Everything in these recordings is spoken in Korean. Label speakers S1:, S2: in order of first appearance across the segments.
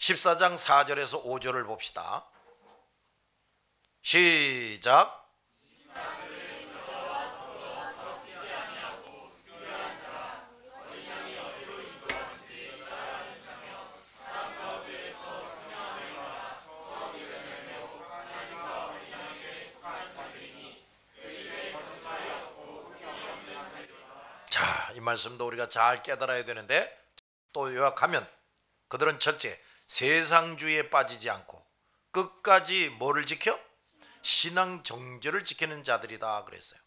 S1: 14장 4절에서 5절을 봅시다. 시작. 자, 이 말씀도 우리가 잘 깨달아야 되는데, 또 요약하면 그들은 첫째, 세상주의에 빠지지 않고 끝까지 뭐를 지켜? 신앙 정절을 지키는 자들이다 그랬어요.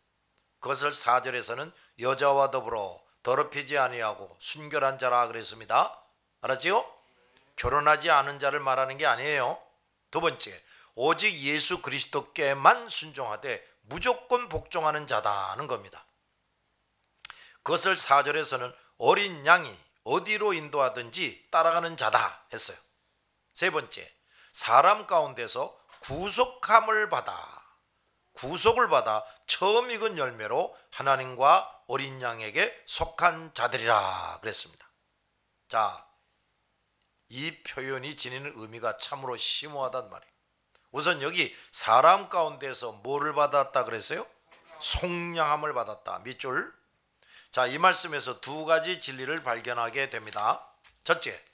S1: 그것을 4절에서는 여자와 더불어 더럽히지 아니하고 순결한 자라 그랬습니다. 알았지요? 결혼하지 않은 자를 말하는 게 아니에요. 두 번째, 오직 예수 그리스도께만 순종하되 무조건 복종하는 자다는 겁니다. 그것을 4절에서는 어린 양이 어디로 인도하든지 따라가는 자다 했어요. 세 번째, 사람 가운데서 구속을 받아 처음 익은 열매로 하나님과 어린 양에게 속한 자들이라 그랬습니다. 자, 이 표현이 지니는 의미가 참으로 심오하단 말이에요. 우선 여기 사람 가운데서 뭐를 받았다 그랬어요? 속량함을 받았다. 밑줄. 자, 이 말씀에서 두 가지 진리를 발견하게 됩니다. 첫째,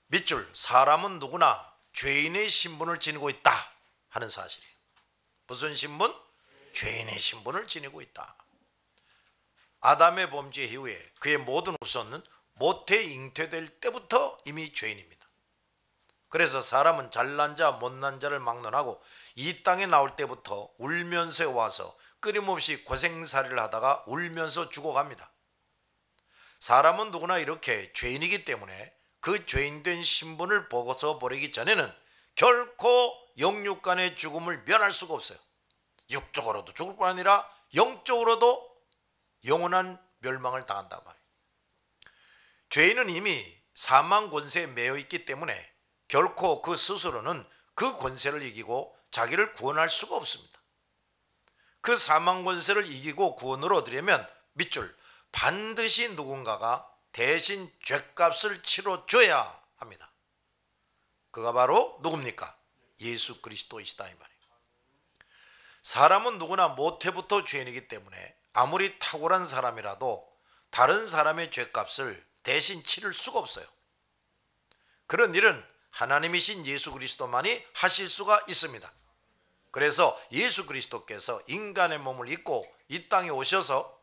S1: 밑줄, 사람은 누구나 죄인의 신분을 지니고 있다 하는 사실이에요. 무슨 신분? 죄인의 신분을 지니고 있다. 아담의 범죄 이후에 그의 모든 후손은 모태 잉태될 때부터 이미 죄인입니다. 그래서 사람은 잘난 자 못난 자를 막론하고 이 땅에 나올 때부터 울면서 와서 끊임없이 고생살이를 하다가 울면서 죽어갑니다. 사람은 누구나 이렇게 죄인이기 때문에 그 죄인된 신분을 벗어버리기 전에는 결코 영육간의 죽음을 면할 수가 없어요. 육적으로도 죽을 뿐 아니라 영적으로도 영원한 멸망을 당한단 말이에요. 죄인은 이미 사망 권세에 매여 있기 때문에 결코 그 스스로는 그 권세를 이기고 자기를 구원할 수가 없습니다. 그 사망 권세를 이기고 구원을 얻으려면 밑줄, 반드시 누군가가 대신 죗값을 치러줘야 합니다. 그가 바로 누굽니까? 예수 그리스도이시다 이 말이에요. 사람은 누구나 모태부터 죄인이기 때문에 아무리 탁월한 사람이라도 다른 사람의 죗값을 대신 치를 수가 없어요. 그런 일은 하나님이신 예수 그리스도만이 하실 수가 있습니다. 그래서 예수 그리스도께서 인간의 몸을 입고 이 땅에 오셔서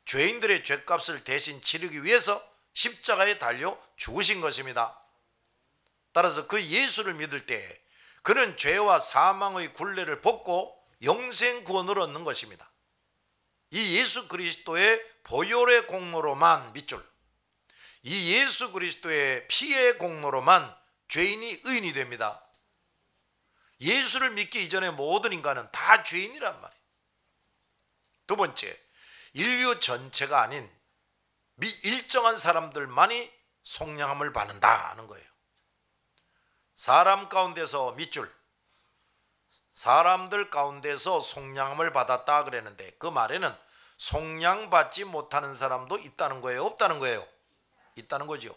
S1: 죄인들의 죗값을 대신 치르기 위해서 십자가에 달려 죽으신 것입니다. 따라서 그 예수를 믿을 때 그는 죄와 사망의 굴레를 벗고 영생 구원을 얻는 것입니다. 이 예수 그리스도의 보혈의 공로로만, 밑줄, 이 예수 그리스도의 피의 공로로만 죄인이 의인이 됩니다. 예수를 믿기 이전에 모든 인간은 다 죄인이란 말이에요. 두 번째, 인류 전체가 아닌 일정한 사람들만이 속량함을 받는다는 거예요. 사람 가운데서, 밑줄, 사람들 가운데서 속량함을 받았다 그랬는데 그 말에는 속량받지 못하는 사람도 있다는 거예요? 없다는 거예요? 있다는 거죠.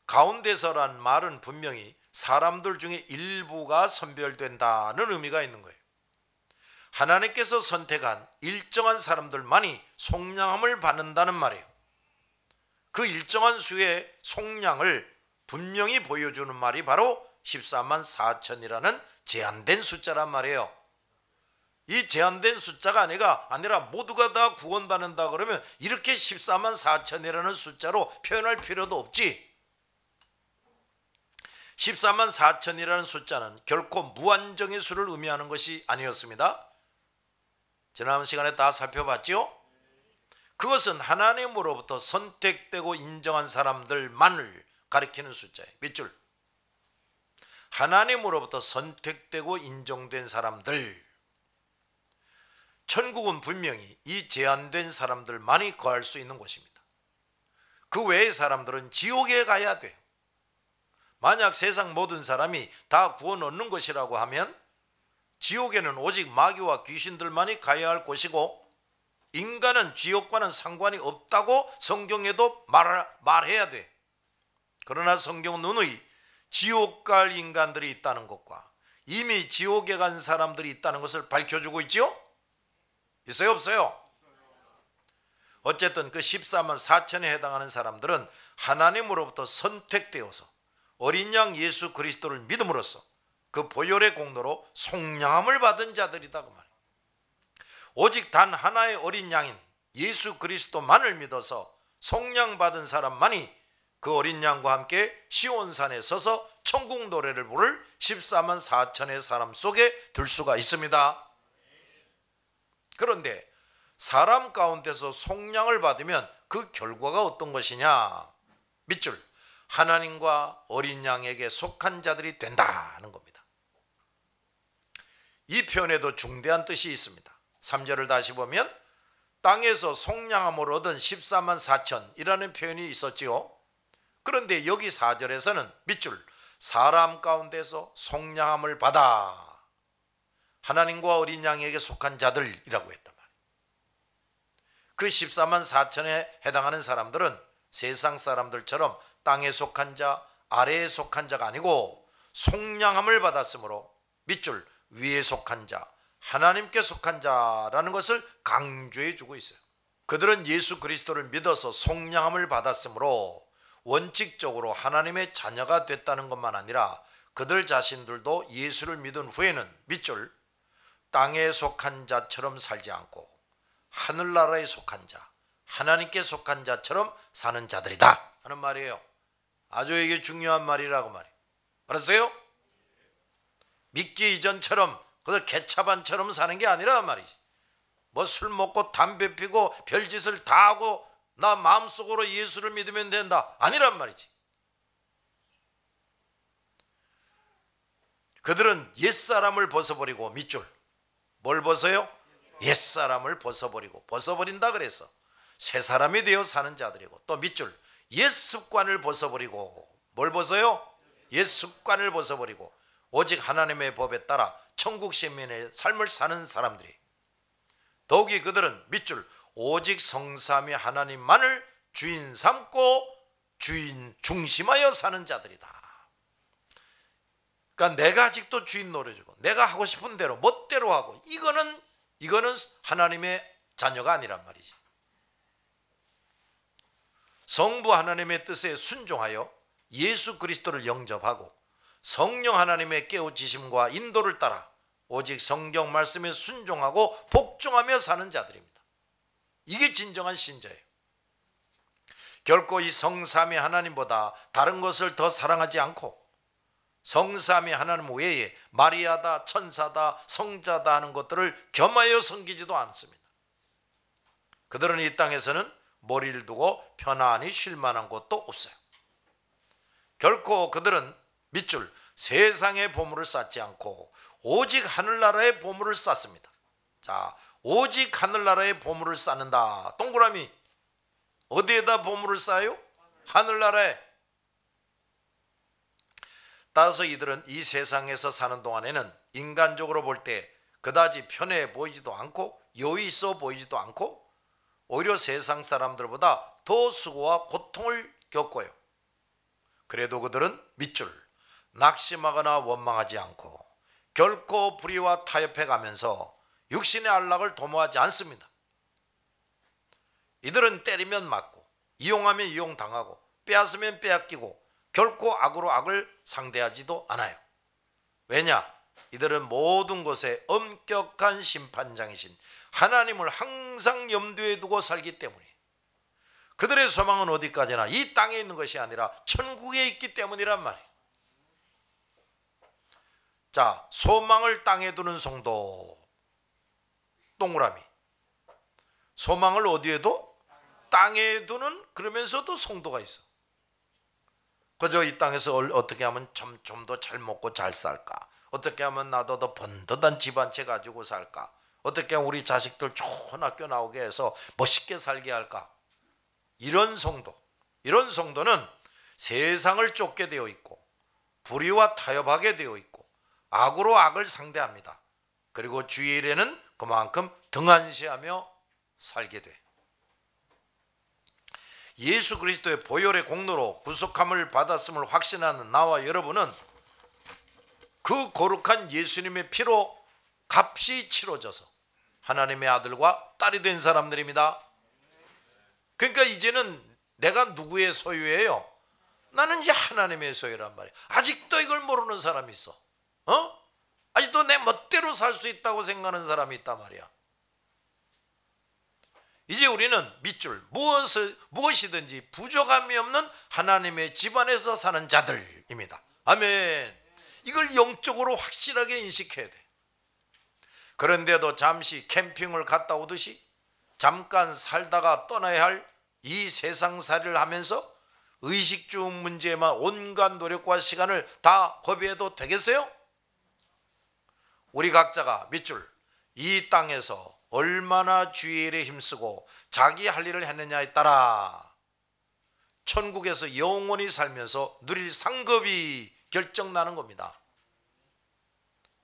S1: 가운데서란 말은 분명히 사람들 중에 일부가 선별된다는 의미가 있는 거예요. 하나님께서 선택한 일정한 사람들만이 속량함을 받는다는 말이에요. 그 일정한 수의 속량을 분명히 보여주는 말이 바로 14만 4천이라는 제한된 숫자란 말이에요. 이 제한된 숫자가 아니라 모두가 다 구원받는다 그러면 이렇게 14만 4천이라는 숫자로 표현할 필요도 없지. 14만 4천이라는 숫자는 결코 무한정의 수를 의미하는 것이 아니었습니다. 지난 시간에 다 살펴봤죠? 그것은 하나님으로부터 선택되고 인정한 사람들만을 가리키는 숫자예요. 밑줄, 하나님으로부터 선택되고 인정된 사람들. 천국은 분명히 이 제한된 사람들만이 거할 수 있는 곳입니다. 그 외의 사람들은 지옥에 가야 돼요. 만약 세상 모든 사람이 다 구원 얻는 것이라고 하면 지옥에는 오직 마귀와 귀신들만이 가야 할 곳이고 인간은 지옥과는 상관이 없다고 성경에도 말해야 돼. 그러나 성경은 누누이 지옥 갈 인간들이 있다는 것과 이미 지옥에 간 사람들이 있다는 것을 밝혀주고 있죠? 있어요, 없어요? 어쨌든 그 14만 4천에 해당하는 사람들은 하나님으로부터 선택되어서 어린 양 예수 그리스도를 믿음으로써 그 보혈의 공로로 속량함을 받은 자들이다 그 말이에요. 오직 단 하나의 어린 양인 예수 그리스도만을 믿어서 속량받은 사람만이 그 어린 양과 함께 시온산에 서서 천국 노래를 부를 14만 4천의 사람 속에 들 수가 있습니다. 그런데 사람 가운데서 속량을 받으면 그 결과가 어떤 것이냐? 밑줄, 하나님과 어린 양에게 속한 자들이 된다는 겁니다. 이 표현에도 중대한 뜻이 있습니다. 3절을 다시 보면 땅에서 속량함을 얻은 14만 4천이라는 표현이 있었지요. 그런데 여기 4절에서는 밑줄, 사람 가운데서 속량함을 받아 하나님과 어린 양에게 속한 자들이라고 했단 말이에요. 그 14만 4천에 해당하는 사람들은 세상 사람들처럼 땅에 속한 자, 아래에 속한 자가 아니고 속량함을 받았으므로 밑줄, 위에 속한 자, 하나님께 속한 자라는 것을 강조해 주고 있어요. 그들은 예수 그리스도를 믿어서 속량함을 받았으므로 원칙적으로 하나님의 자녀가 됐다는 것만 아니라 그들 자신들도 예수를 믿은 후에는 밑줄, 땅에 속한 자처럼 살지 않고 하늘나라에 속한 자, 하나님께 속한 자처럼 사는 자들이다 하는 말이에요. 아주 이게 중요한 말이라고 말이에요. 알았어요? 믿기 이전처럼 그들 개차반처럼 사는 게 아니라 말이지. 뭐 술 먹고 담배 피고 별짓을 다 하고 나 마음속으로 예수를 믿으면 된다 아니란 말이지. 그들은 옛사람을 벗어버리고 밑줄, 뭘 벗어요? 옛사람을 벗어버리고, 벗어버린다 그래서 새 사람이 되어 사는 자들이고, 또 밑줄, 옛 습관을 벗어버리고, 뭘 벗어요? 옛 습관을 벗어버리고 오직 하나님의 법에 따라 천국 시민의 삶을 사는 사람들이, 더욱이 그들은 밑줄, 오직 성삼위 하나님만을 주인 삼고 주인 중심하여 사는 자들이다. 그러니까 내가 아직도 주인 노려주고 내가 하고 싶은 대로 멋대로 하고, 이거는 하나님의 자녀가 아니란 말이지. 성부 하나님의 뜻에 순종하여 예수 그리스도를 영접하고 성령 하나님의 깨우치심과 인도를 따라 오직 성경 말씀에 순종하고 복종하며 사는 자들입니다. 이게 진정한 신자예요. 결코 이 성삼위 하나님보다 다른 것을 더 사랑하지 않고 성삼위 하나님 외에 마리아다, 천사다, 성자다 하는 것들을 겸하여 섬기지도 않습니다. 그들은 이 땅에서는 머리를 두고 편안히 쉴 만한 곳도 없어요. 결코 그들은 밑줄, 세상의 보물을 쌓지 않고 오직 하늘나라의 보물을 쌓습니다. 자, 오직 하늘나라의 보물을 쌓는다. 동그라미. 어디에다 보물을 쌓아요? 하늘나라에. 따라서 이들은 이 세상에서 사는 동안에는 인간적으로 볼 때 그다지 편해 보이지도 않고 여유 있어 보이지도 않고 오히려 세상 사람들보다 더 수고와 고통을 겪어요. 그래도 그들은 밑줄, 낙심하거나 원망하지 않고 결코 불의와 타협해 가면서 육신의 안락을 도모하지 않습니다. 이들은 때리면 맞고 이용하면 이용당하고 빼앗으면 빼앗기고 결코 악으로 악을 상대하지도 않아요. 왜냐? 이들은 모든 것에 엄격한 심판장이신 하나님을 항상 염두에 두고 살기 때문에, 그들의 소망은 어디까지나 이 땅에 있는 것이 아니라 천국에 있기 때문이란 말이에요. 자, 소망을 땅에 두는 성도, 동그라미. 소망을 어디에 둬? 땅에 두는, 그러면서도 성도가 있어. 그저 이 땅에서 어떻게 하면 좀 더 잘 먹고 잘 살까? 어떻게 하면 나도 더 번듯한 집 한 채 가지고 살까? 어떻게 하면 우리 자식들 좋은 학교 나오게 해서 멋있게 살게 할까? 이런 성도, 이런 성도는 세상을 쫓게 되어 있고 불의와 타협하게 되어 있고 악으로 악을 상대합니다. 그리고 주일에는 그만큼 등한시하며 살게 돼. 예수 그리스도의 보혈의 공로로 구속함을 받았음을 확신하는 나와 여러분은 그 거룩한 예수님의 피로 값이 치러져서 하나님의 아들과 딸이 된 사람들입니다. 그러니까 이제는 내가 누구의 소유예요? 나는 이제 하나님의 소유란 말이에요. 아직도 이걸 모르는 사람이 있어. 아직도 내 멋대로 살 수 있다고 생각하는 사람이 있단 말이야. 이제 우리는 밑줄 무엇이든지 부족함이 없는 하나님의 집안에서 사는 자들입니다. 아멘. 이걸 영적으로 확실하게 인식해야 돼. 그런데도 잠시 캠핑을 갔다 오듯이 잠깐 살다가 떠나야 할 이 세상살이를 하면서 의식주 문제에만 온갖 노력과 시간을 다 허비해도 되겠어요? 우리 각자가 밑줄 이 땅에서 얼마나 주의 일에 힘쓰고 자기 할 일을 했느냐에 따라 천국에서 영원히 살면서 누릴 상급이 결정나는 겁니다.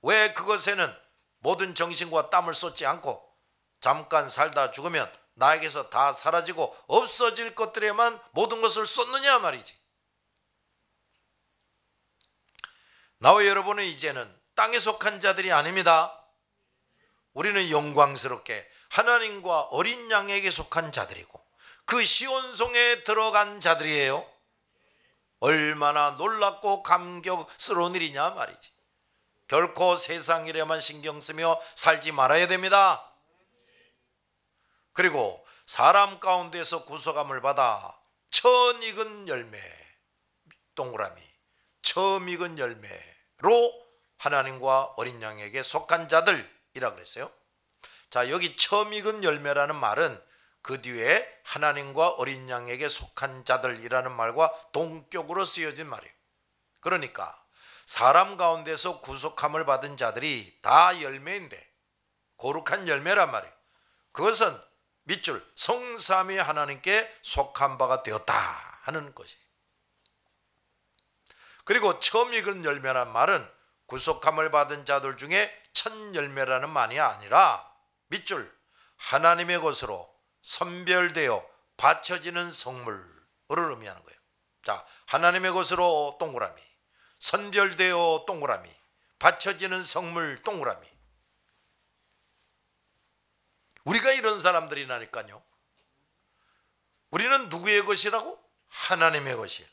S1: 왜 그것에는 모든 정신과 땀을 쏟지 않고 잠깐 살다 죽으면 나에게서 다 사라지고 없어질 것들에만 모든 것을 쏟느냐 말이지. 나와 여러분은 이제는 땅에 속한 자들이 아닙니다. 우리는 영광스럽게 하나님과 어린 양에게 속한 자들이고 그 시온송에 들어간 자들이에요. 얼마나 놀랍고 감격스러운 일이냐 말이지. 결코 세상 일에만 신경 쓰며 살지 말아야 됩니다. 그리고 사람 가운데서 구속함을 받아 처음 익은 열매, 동그라미, 처음 익은 열매로 하나님과 어린 양에게 속한 자들이라 그랬어요. 자, 여기 처음 익은 열매라는 말은 그 뒤에 하나님과 어린 양에게 속한 자들이라는 말과 동격으로 쓰여진 말이에요. 그러니까 사람 가운데서 구속함을 받은 자들이 다 열매인데 거룩한 열매란 말이에요. 그것은 밑줄 성삼위 하나님께 속한 바가 되었다 하는 것이. 그리고 처음 익은 열매란 말은 구속함을 받은 자들 중에 첫 열매라는 말이 아니라 밑줄 하나님의 것으로 선별되어 바쳐지는 성물을 의미하는 거예요. 자, 하나님의 것으로 동그라미, 선별되어 동그라미, 바쳐지는 성물 동그라미. 우리가 이런 사람들이라니까요. 우리는 누구의 것이라고? 하나님의 것이에요.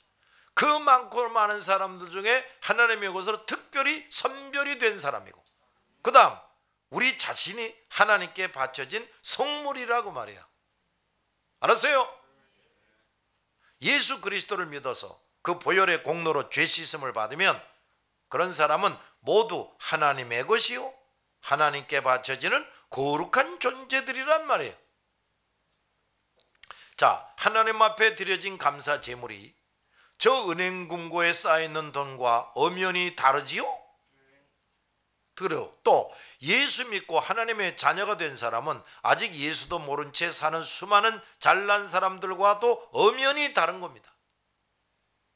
S1: 그 많고 많은 사람들 중에 하나님의 것으로 특별히 선별이 된 사람이고, 그 다음 우리 자신이 하나님께 바쳐진 성물이라고 말이야. 알았어요? 예수 그리스도를 믿어서 그 보혈의 공로로 죄 씻음을 받으면 그런 사람은 모두 하나님의 것이요 하나님께 바쳐지는 거룩한 존재들이란 말이에요. 자, 하나님 앞에 드려진 감사 제물이 저 은행 금고에 쌓여있는 돈과 엄연히 다르지요? 그리고 또 예수 믿고 하나님의 자녀가 된 사람은 아직 예수도 모른 채 사는 수많은 잘난 사람들과도 엄연히 다른 겁니다.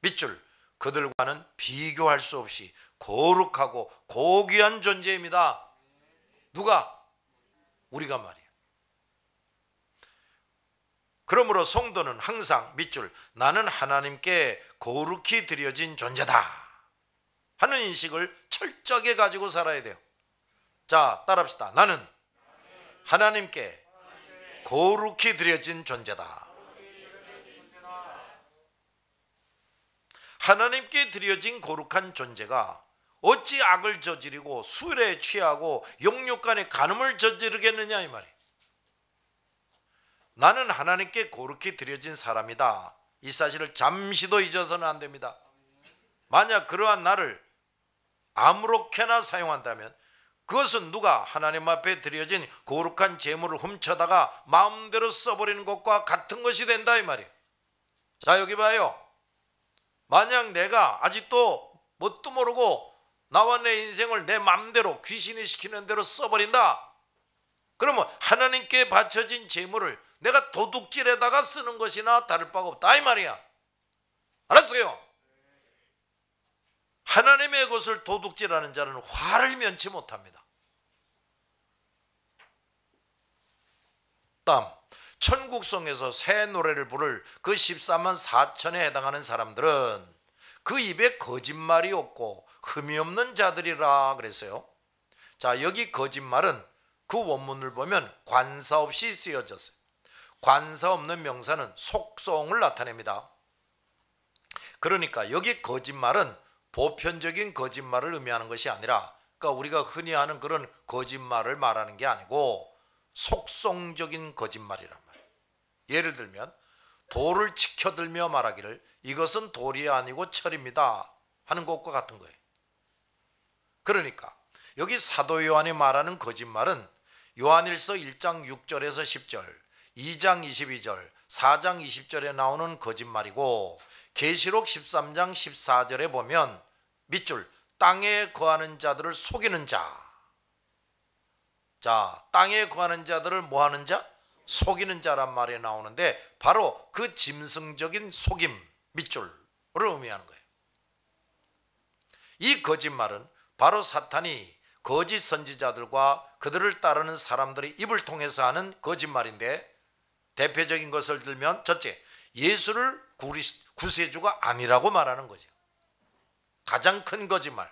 S1: 밑줄 그들과는 비교할 수 없이 거룩하고 고귀한 존재입니다. 누가? 우리가 말이에요. 그러므로 성도는 항상 밑줄 나는 하나님께 거룩히 드려진 존재다 하는 인식을 철저하게 가지고 살아야 돼요. 자, 따라합시다. 나는 하나님께 거룩히 드려진 존재다. 하나님께 드려진 거룩한 존재가 어찌 악을 저지르고 술에 취하고 영육간에 간음을 저지르겠느냐 이 말이에요. 나는 하나님께 거룩히 드려진 사람이다. 이 사실을 잠시도 잊어서는 안 됩니다. 만약 그러한 나를 아무렇게나 사용한다면 그것은 누가 하나님 앞에 드려진 거룩한 제물을 훔쳐다가 마음대로 써버리는 것과 같은 것이 된다 이 말이에요. 자, 여기 봐요. 만약 내가 아직도 뭣도 모르고 나와 내 인생을 내 마음대로 귀신이 시키는 대로 써버린다. 그러면 하나님께 바쳐진 제물을 내가 도둑질에다가 쓰는 것이나 다를 바가 없다 이 말이야. 알았어요? 하나님의 것을 도둑질하는 자는 화를 면치 못합니다. 다음, 천국성에서 새 노래를 부를 그 14만 4천에 해당하는 사람들은 그 입에 거짓말이 없고 흠이 없는 자들이라 그랬어요. 자, 여기 거짓말은 그 원문을 보면 관사 없이 쓰여졌어요. 관사 없는 명사는 속성을 나타냅니다. 그러니까 여기 거짓말은 보편적인 거짓말을 의미하는 것이 아니라, 그러니까 우리가 흔히 하는 그런 거짓말을 말하는 게 아니고 속성적인 거짓말이란 말이에요. 예를 들면 돌을 치켜들며 말하기를 이것은 돌이 아니고 철입니다 하는 것과 같은 거예요. 그러니까 여기 사도 요한이 말하는 거짓말은 요한일서 1장 6절에서 10절, 2장 22절, 4장 20절에 나오는 거짓말이고, 계시록 13장 14절에 보면 밑줄 땅에 거하는 자들을 속이는 자. 자, 땅에 거하는 자들을 뭐 하는 자? 속이는 자란 말이 나오는데, 바로 그 짐승적인 속임, 밑줄을 의미하는 거예요. 이 거짓말은 바로 사탄이 거짓 선지자들과 그들을 따르는 사람들의 입을 통해서 하는 거짓말인데, 대표적인 것을 들면 첫째, 예수를 구세주가 아니라고 말하는 거죠. 가장 큰 거짓말.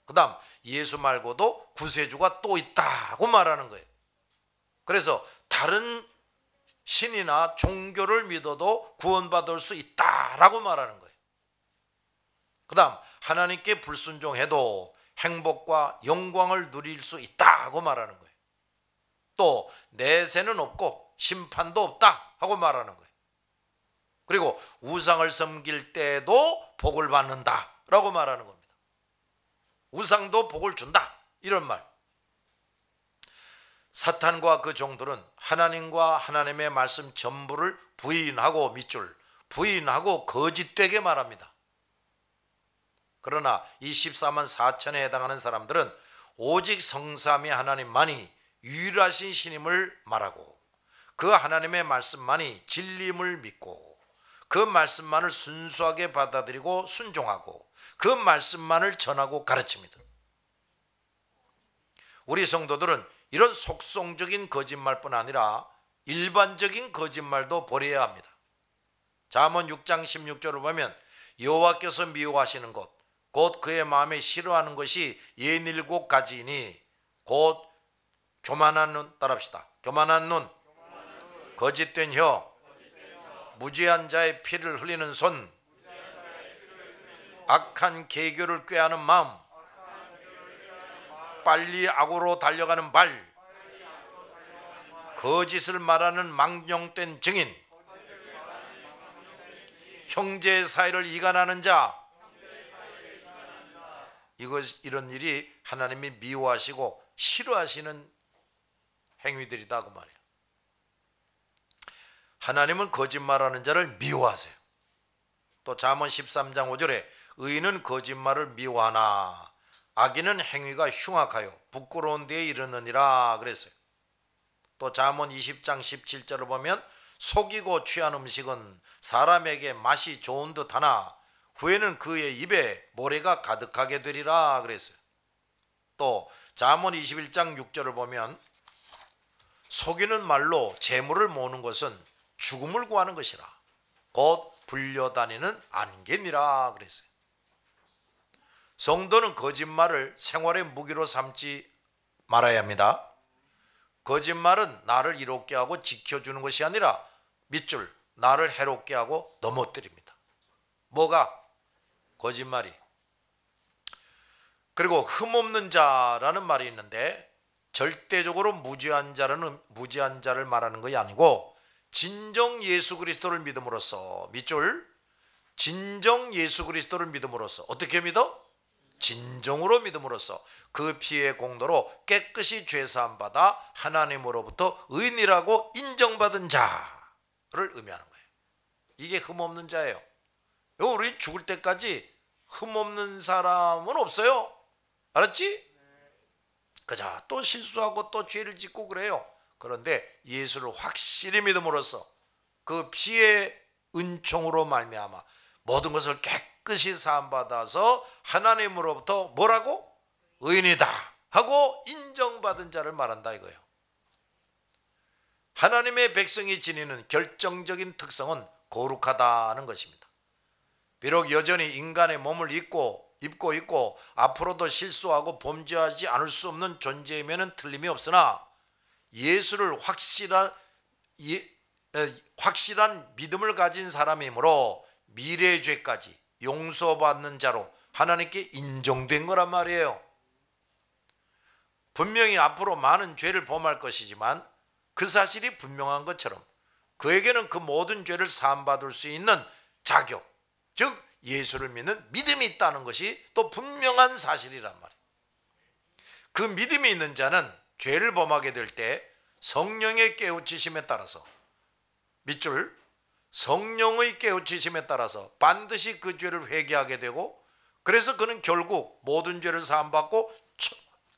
S1: 그 다음, 예수 말고도 구세주가 또 있다고 말하는 거예요. 그래서 다른 신이나 종교를 믿어도 구원받을 수 있다라고 말하는 거예요. 그 다음, 하나님께 불순종해도 행복과 영광을 누릴 수 있다고 말하는 거예요. 또 내세는 없고 심판도 없다 하고 말하는 거예요. 그리고 우상을 섬길 때도 복을 받는다라고 말하는 겁니다. 우상도 복을 준다, 이런 말. 사탄과 그 종들은 하나님과 하나님의 말씀 전부를 부인하고, 밑줄 부인하고 거짓되게 말합니다. 그러나 이 14만 4천에 해당하는 사람들은 오직 성삼위 하나님만이 유일하신 신임을 말하고, 그 하나님의 말씀만이 진리임을 믿고, 그 말씀만을 순수하게 받아들이고 순종하고, 그 말씀만을 전하고 가르칩니다. 우리 성도들은 이런 속성적인 거짓말뿐 아니라 일반적인 거짓말도 버려야 합니다. 잠언 6장 16절을 보면 여호와께서 미워하시는 것, 곧 그의 마음에 싫어하는 것이 67가지이니 곧 교만한 눈, 따라합시다. 교만한 눈, 거짓된 혀, 무죄한 자의 피를 흘리는 손, 악한 계교를 꾀하는 마음, 빨리 악으로 달려가는 발, 거짓을 말하는 망령된 증인, 형제 사이를 이간하는 자. 이런 일이 하나님이 미워하시고 싫어하시는 행위들이다 그 말이에요. 하나님은 거짓말하는 자를 미워하세요. 또 잠언 13장 5절에 의인은 거짓말을 미워하나 악인은 행위가 흉악하여 부끄러운 데에 이르느니라 그랬어요. 또 잠언 20장 17절을 보면 속이고 취한 음식은 사람에게 맛이 좋은 듯 하나 후에는 그의 입에 모래가 가득하게 되리라 그랬어요. 또 잠언 21장 6절을 보면 속이는 말로 재물을 모으는 것은 죽음을 구하는 것이라 곧 불려다니는 안개니라 그랬어요. 성도는 거짓말을 생활의 무기로 삼지 말아야 합니다. 거짓말은 나를 이롭게 하고 지켜주는 것이 아니라 밑줄 나를 해롭게 하고 넘어뜨립니다. 뭐가? 거짓말이. 그리고 흠없는 자라는 말이 있는데 절대적으로 무죄한 자를 말하는 것이 아니고 진정 예수 그리스도를 믿음으로써, 밑줄 진정 예수 그리스도를 믿음으로써 어떻게 믿어? 진정으로 믿음으로써 그 피의 공로로 깨끗이 죄사함 받아 하나님으로부터 의인이라고 인정받은 자를 의미하는 거예요. 이게 흠없는 자예요. 우리 죽을 때까지 흠없는 사람은 없어요. 알았지? 그저 또 실수하고 또 죄를 짓고 그래요. 그런데 예수를 확실히 믿음으로써 그 피의 은총으로 말미암아 모든 것을 깨끗이 사함받아서 하나님으로부터 뭐라고? 의인이다 하고 인정받은 자를 말한다 이거예요. 하나님의 백성이 지니는 결정적인 특성은 거룩하다는 것입니다. 비록 여전히 인간의 몸을 입고 있고 앞으로도 실수하고 범죄하지 않을 수 없는 존재이면 틀림이 없으나 예수를 확실한 믿음을 가진 사람이므로 미래의 죄까지 용서받는 자로 하나님께 인정된 거란 말이에요. 분명히 앞으로 많은 죄를 범할 것이지만 그 사실이 분명한 것처럼 그에게는 그 모든 죄를 사함받을 수 있는 자격, 즉 예수를 믿는 믿음이 있다는 것이 또 분명한 사실이란 말이에요. 그 믿음이 있는 자는 죄를 범하게 될 때 성령의 깨우치심에 따라서 밑줄, 성령의 깨우치심에 따라서 반드시 그 죄를 회개하게 되고, 그래서 그는 결국 모든 죄를 사함받고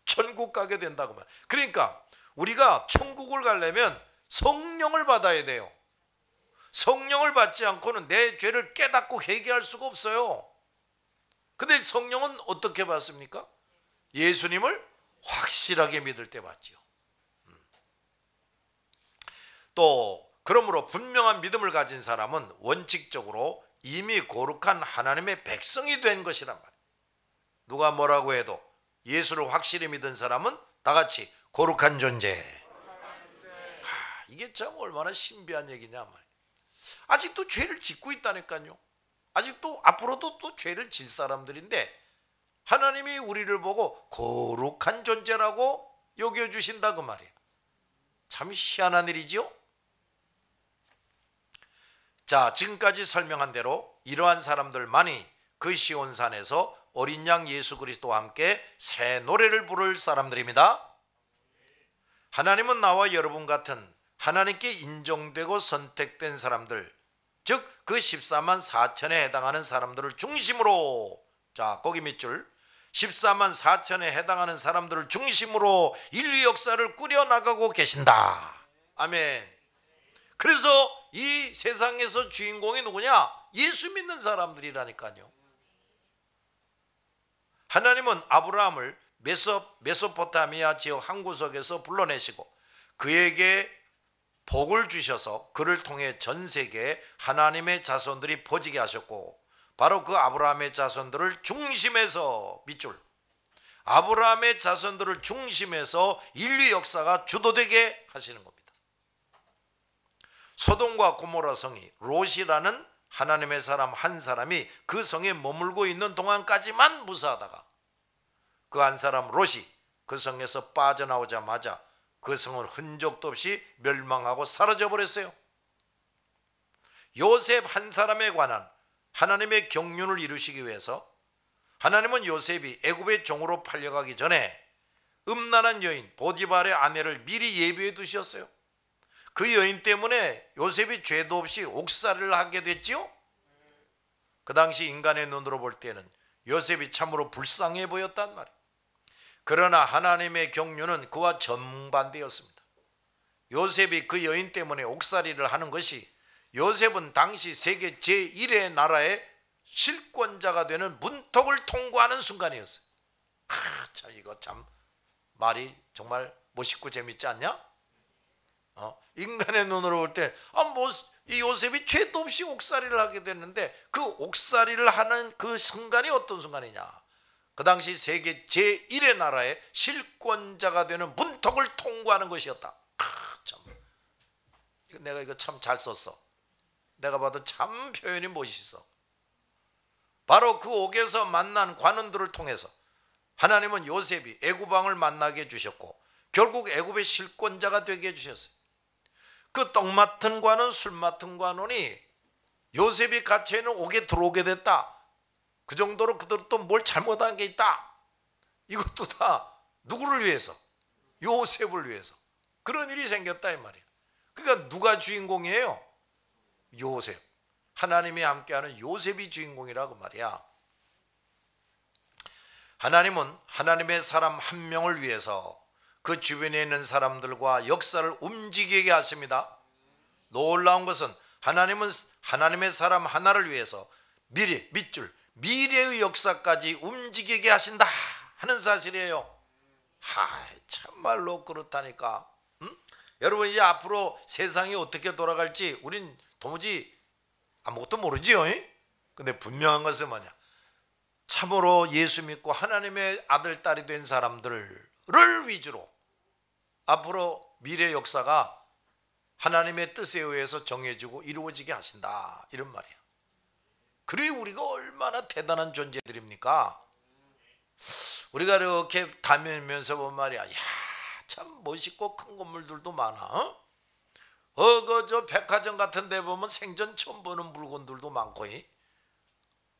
S1: 천국 가게 된다고 말해요. 그러니까 우리가 천국을 가려면 성령을 받아야 돼요. 성령을 받지 않고는 내 죄를 깨닫고 회개할 수가 없어요. 근데 성령은 어떻게 받습니까? 예수님을 확실하게 믿을 때 받지요. 또 그러므로 분명한 믿음을 가진 사람은 원칙적으로 이미 거룩한 하나님의 백성이 된 것이란 말이에요. 누가 뭐라고 해도 예수를 확실히 믿은 사람은 다같이 거룩한 존재. 이게 참 얼마나 신비한 얘기냐 말이에요. 아직도 죄를 짓고 있다니까요. 아직도 앞으로도 또 죄를 질 사람들인데 하나님이 우리를 보고 거룩한 존재라고 여겨주신다 그 말이에요. 참 희한한 일이지요. 자, 지금까지 설명한 대로 이러한 사람들만이 그 시온산에서 어린 양 예수 그리스도와 함께 새 노래를 부를 사람들입니다. 하나님은 나와 여러분 같은 하나님께 인정되고 선택된 사람들, 즉 그 14만 4천에 해당하는 사람들을 중심으로, 자 거기 밑줄, 14만 4천에 해당하는 사람들을 중심으로 인류 역사를 꾸려나가고 계신다. 아멘. 그래서 이 세상에서 주인공이 누구냐? 예수 믿는 사람들이라니까요. 하나님은 아브라함을 메소포타미아 지역 한 구석에서 불러내시고 그에게 복을 주셔서 그를 통해 전 세계에 하나님의 자손들이 퍼지게 하셨고, 바로 그 아브라함의 자손들을 중심에서, 밑줄, 아브라함의 자손들을 중심에서 인류 역사가 주도되게 하시는 겁니다. 소돔과 고모라 성이 롯이라는 하나님의 사람 한 사람이 그 성에 머물고 있는 동안까지만 무사하다가 그 한 사람 롯이 그 성에서 빠져나오자마자 그 성은 흔적도 없이 멸망하고 사라져 버렸어요. 요셉 한 사람에 관한 하나님의 경륜을 이루시기 위해서 하나님은 요셉이 애굽의 종으로 팔려가기 전에 음란한 여인 보디발의 아내를 미리 예비해 두셨어요. 그 여인 때문에 요셉이 죄도 없이 옥살이를 하게 됐지요. 그 당시 인간의 눈으로 볼 때는 요셉이 참으로 불쌍해 보였단 말이에요. 그러나 하나님의 경륜은 그와 정반대였습니다. 요셉이 그 여인 때문에 옥살이를 하는 것이, 요셉은 당시 세계 제1의 나라의 실권자가 되는 문턱을 통과하는 순간이었어요. 참 이거 참 말이 정말 멋있고 재밌지 않냐? 인간의 눈으로 볼 때 이 요셉이 죄도 없이 옥살이를 하게 됐는데 그 옥살이를 하는 그 순간이 어떤 순간이냐? 그 당시 세계 제1의 나라의 실권자가 되는 문턱을 통과하는 것이었다. 참, 내가 이거 참 잘 썼어. 내가 봐도 참 표현이 멋있어. 바로 그 옥에서 만난 관원들을 통해서 하나님은 요셉이 애굽 왕을 만나게 해주셨고 결국 애굽의 실권자가 되게 해주셨어요. 그 떡 맡은 관원, 술 맡은 관원이 요셉이 갇혀 있는 옥에 들어오게 됐다. 그 정도로 그들도 뭘 잘못한 게 있다. 이것도 다 누구를 위해서? 요셉을 위해서. 그런 일이 생겼다 이 말이에요. 그러니까 누가 주인공이에요? 요셉. 하나님이 함께하는 요셉이 주인공이라고 말이야. 하나님은 하나님의 사람 한 명을 위해서 그 주변에 있는 사람들과 역사를 움직이게 하십니다. 놀라운 것은 하나님은 하나님의 사람 하나를 위해서 밑줄 미래의 역사까지 움직이게 하신다 하는 사실이에요. 참말로 그렇다니까. 여러분 이제 앞으로 세상이 어떻게 돌아갈지 우린 도무지 아무것도 모르지요. 근데 분명한 것은 뭐냐, 참으로 예수 믿고 하나님의 아들 딸이 된 사람들을 위주로 앞으로 미래 역사가 하나님의 뜻에 의해서 정해지고 이루어지게 하신다, 이런 말이야. 그래 우리가 얼마나 대단한 존재들입니까? 우리가 이렇게 다니면서 본 말이야, 야, 참 멋있고 큰 건물들도 많아. 저 백화점 같은 데 보면 생전 처음 보는 물건들도 많고,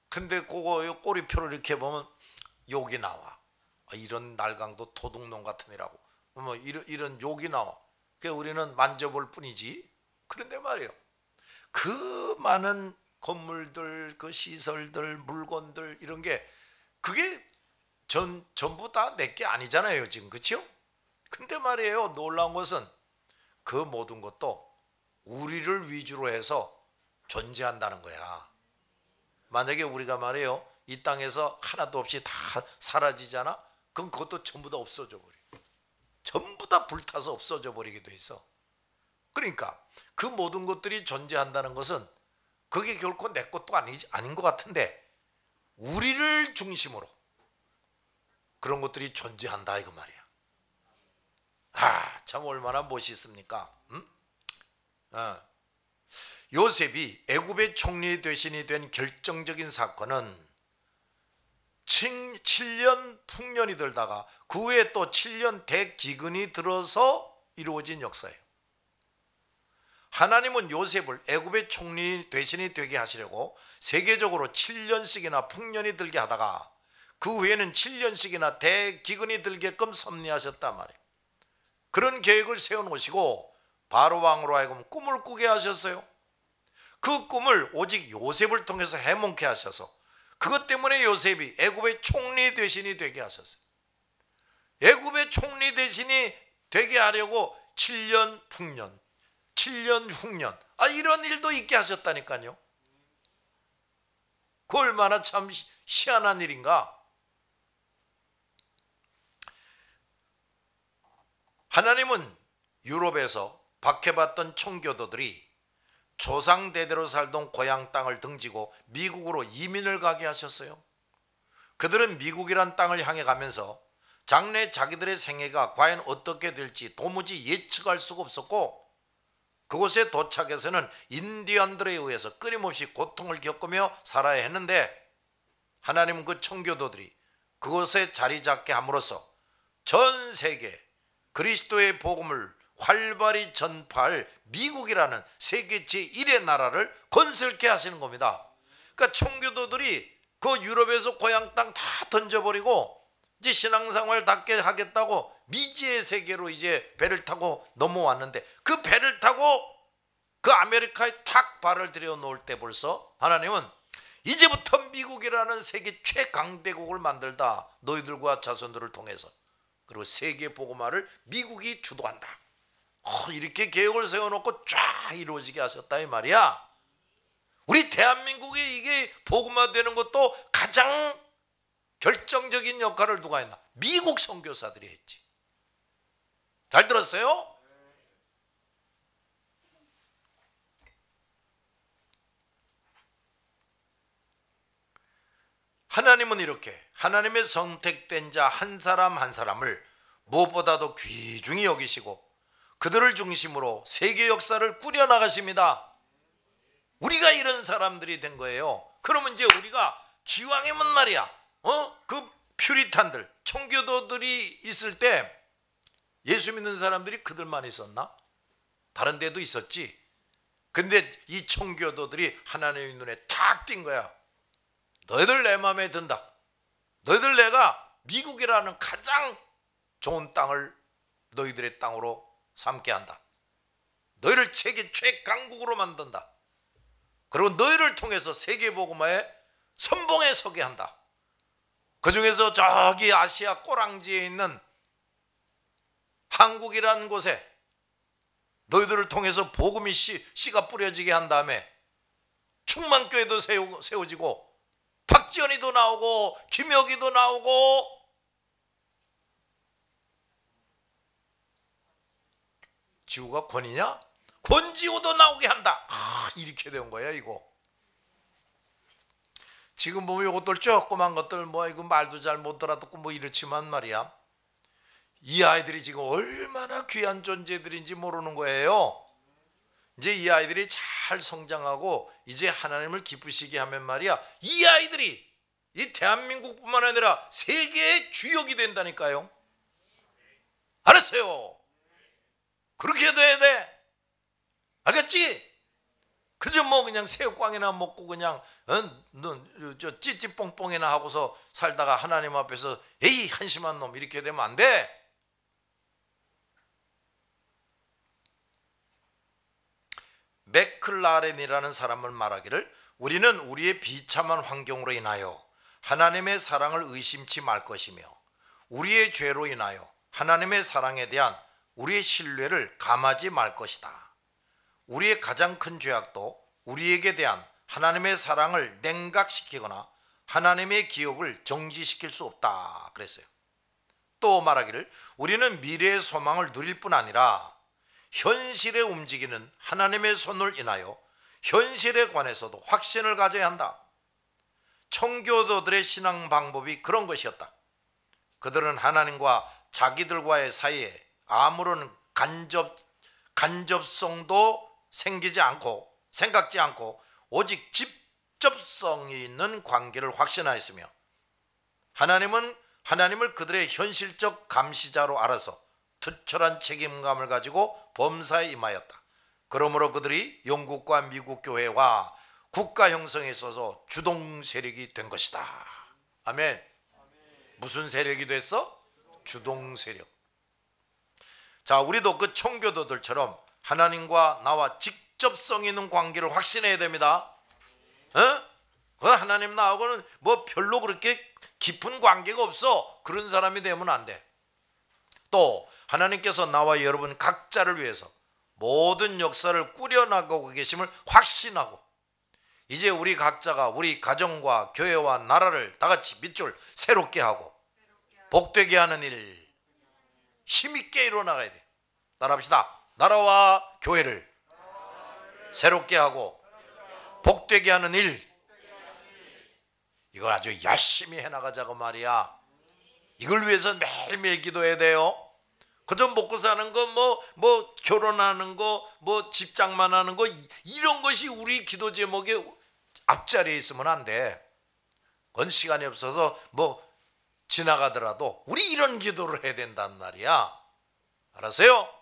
S1: 근데 그거 꼬리표를 이렇게 보면 욕이 나와. 이런 날강도 도둑놈 같으니라고 뭐 이런 욕이 나와. 그래서 우리는 만져볼 뿐이지. 그런데 말이에요, 그 많은 건물들, 그 시설들, 물건들, 이런 게 그게 전부 다 내게 아니잖아요 지금, 그렇죠? 근데 말이에요, 놀라운 것은 그 모든 것도 우리를 위주로 해서 존재한다는 거야. 만약에 우리가 말이에요 이 땅에서 하나도 없이 다 사라지잖아. 그럼 그것도 전부 다 없어져 버려. 전부 다 불타서 없어져 버리게 돼 있어. 그러니까 그 모든 것들이 존재한다는 것은 그게 결코 내 것도 아닌 것 같은데 우리를 중심으로 그런 것들이 존재한다, 이거 말이야. 참 얼마나 멋있습니까? 요셉이 애굽의 총리 대신이 된 결정적인 사건은 7년 풍년이 들다가 그 후에 또 7년 대기근이 들어서 이루어진 역사예요. 하나님은 요셉을 애굽의 총리 대신이 되게 하시려고 세계적으로 7년씩이나 풍년이 들게 하다가 그 후에는 7년씩이나 대기근이 들게끔 섭리하셨단 말이에요. 그런 계획을 세워놓으시고 바로 왕으로 하여금 꿈을 꾸게 하셨어요. 그 꿈을 오직 요셉을 통해서 해몽케 하셔서 그것 때문에 요셉이 애굽의 총리 대신이 되게 하셨어요. 애굽의 총리 대신이 되게 하려고 7년 풍년, 7년 흉년, 이런 일도 있게 하셨다니까요. 그 얼마나 참 희한한 일인가. 하나님은 유럽에서 박해받던 청교도들이 조상대대로 살던 고향 땅을 등지고 미국으로 이민을 가게 하셨어요. 그들은 미국이란 땅을 향해 가면서 장래 자기들의 생애가 과연 어떻게 될지 도무지 예측할 수가 없었고, 그곳에 도착해서는 인디언들에 의해서 끊임없이 고통을 겪으며 살아야 했는데, 하나님은 그 청교도들이 그곳에 자리 잡게 함으로써 전 세계 그리스도의 복음을 활발히 전파할 미국이라는 세계 제1의 나라를 건설케 하시는 겁니다. 그러니까 청교도들이 그 유럽에서 고향 땅 다 던져버리고 이제 신앙생활답게 하겠다고 미지의 세계로 이제 배를 타고 넘어왔는데, 그 배를 타고 그 아메리카에 탁 발을 들여 놓을 때 벌써 하나님은 이제부터 미국이라는 세계 최강대국을 만들다, 너희들과 자손들을 통해서. 그리고 세계 복음화를 미국이 주도한다. 이렇게 계획을 세워놓고 쫙 이루어지게 하셨다, 이 말이야. 우리 대한민국에 이게 복음화되는 것도 가장 결정적인 역할을 누가 했나? 미국 선교사들이 했지. 잘 들었어요? 하나님은 이렇게 하나님의 선택된 자 한 사람 한 사람을 무엇보다도 귀중히 여기시고 그들을 중심으로 세계 역사를 꾸려나가십니다. 우리가 이런 사람들이 된 거예요. 그러면 이제 우리가 기왕이면 말이야, 그 퓨리탄들, 청교도들이 있을 때 예수 믿는 사람들이 그들만 있었나? 다른 데도 있었지. 근데 이 청교도들이 하나님의 눈에 탁 띈 거야. 너희들 내 마음에 든다. 너희들 내가 미국이라는 가장 좋은 땅을 너희들의 땅으로 삼게 한다. 너희를 세계 최강국으로 만든다. 그리고 너희를 통해서 세계 복음화에 선봉에 서게 한다. 그 중에서 저기 아시아 꼬랑지에 있는 한국이라는 곳에 너희들을 통해서 복음이 씨가 뿌려지게 한 다음에 충만교회도 세워지고 박지원이도 나오고 김혁이도 나오고 지우가 권이냐? 권지우도 나오게 한다. 이렇게 된 거야 이거. 지금 보면 이것들 조그만 것들 뭐 이거 말도 잘 못 알아듣고 뭐 이렇지만 말이야, 이 아이들이 지금 얼마나 귀한 존재들인지 모르는 거예요. 이제 이 아이들이 잘 성장하고 이제 하나님을 기쁘시게 하면 말이야, 이 아이들이 이 대한민국뿐만 아니라 세계의 주역이 된다니까요. 알았어요? 그렇게 돼야 돼. 알겠지? 그저 뭐 그냥 새우깡이나 먹고 그냥 저 찌찌뽕뽕이나 하고서 살다가 하나님 앞에서 에이 한심한 놈 이렇게 되면 안 돼. 맥클라렌이라는 사람은 말하기를, 우리는 우리의 비참한 환경으로 인하여 하나님의 사랑을 의심치 말 것이며 우리의 죄로 인하여 하나님의 사랑에 대한 우리의 신뢰를 감하지 말 것이다. 우리의 가장 큰 죄악도 우리에게 대한 하나님의 사랑을 냉각시키거나 하나님의 기억을 정지시킬 수 없다 그랬어요. 또 말하기를, 우리는 미래의 소망을 누릴 뿐 아니라 현실에 움직이는 하나님의 손을 인하여 현실에 관해서도 확신을 가져야 한다. 청교도들의 신앙 방법이 그런 것이었다. 그들은 하나님과 자기들과의 사이에 아무런 간접성도 생각지 않고 오직 직접성이 있는 관계를 확신하였으며, 하나님을 그들의 현실적 감시자로 알아서 투철한 책임감을 가지고 범사에 임하였다. 그러므로 그들이 영국과 미국 교회와 국가 형성에 있어서 주동 세력이 된 것이다. 아멘. 무슨 세력이 됐어? 주동 세력. 자, 우리도 그 청교도들처럼 하나님과 나와 직접성 있는 관계를 확신해야 됩니다. 하나님 나하고는 뭐 별로 그렇게 깊은 관계가 없어, 그런 사람이 되면 안 돼. 또 하나님께서 나와 여러분 각자를 위해서 모든 역사를 꾸려나가고 계심을 확신하고, 이제 우리 각자가 우리 가정과 교회와 나라를 다같이 밑줄 새롭게 하고 복되게 하는 일 힘있게 이뤄나가야 돼. 따라합시다. 나라와 교회를 새롭게 하고 복되게 하는 일, 이걸 아주 열심히 해나가자고 말이야. 이걸 위해서 매일매일 기도해야 돼요. 그저 먹고 사는 거, 뭐 결혼하는 거, 뭐 집장만 하는 거, 이런 것이 우리 기도 제목의 앞자리에 있으면 안 돼. 그건 시간이 없어서 뭐 지나가더라도 우리 이런 기도를 해야 된단 말이야. 알았어요?